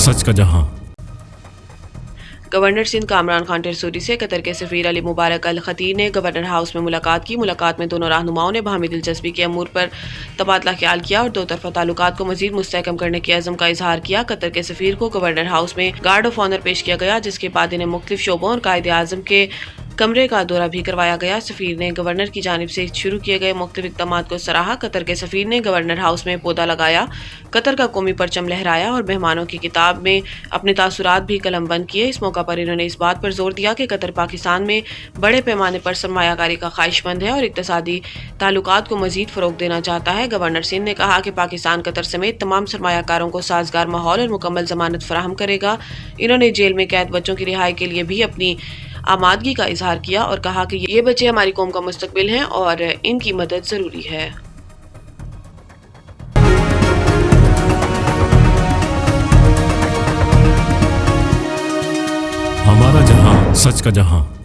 सच का जहां। गवर्नर सिंध कामरान खान टिरसूरी से कतर के सफीर अली मुबारक अल खती ने गवर्नर हाउस में मुलाकात की। मुलाकात में दोनों रहनुमाओं ने बाहमी दिलचस्पी के अमूर पर तबादला ख्याल किया और दो तरफा ताल्लुकात को मजीद मुस्तहकम करने के अज़म का इजहार किया। कतर के सफीर को गवर्नर हाउस में गार्ड ऑफ ऑनर पेश किया गया, जिसके बाद इन्हें मुख्तलिफ शोबों और कायदे आज़म के कमरे का दौरा भी करवाया गया। सफीर ने गवर्नर की जानिब से शुरू किए गए मुख्तलिफ इक़दाम को सराहा। कतर के सफीर ने गवर्नर हाउस में पौधा लगाया, कतर का कौमी परचम लहराया और मेहमानों की किताब में अपने तासुरात भी कलमबंद किए। इस मौका पर इन्होंने इस बात पर जोर दिया कि कतर पाकिस्तान में बड़े पैमाने पर सरमायाकारी का ख्वाहिशमंद है और इक़्तिसादी ताल्लुकात को मजीद फ़रोग़ देना चाहता है। गवर्नर सिंध ने कहा कि पाकिस्तान कतर समेत तमाम सरमायाकारों को साजगार माहौल और मुकम्मल जमानत फराहम करेगा। इन्होंने जेल में कैद बच्चों की रिहाई के लिए भी अपनी आमादगी का इजहार किया और कहा कि ये बच्चे हमारी कौम का मुस्तकबिल हैं और इनकी मदद ज़रूरी है। हमारा जहां, सच का जहां।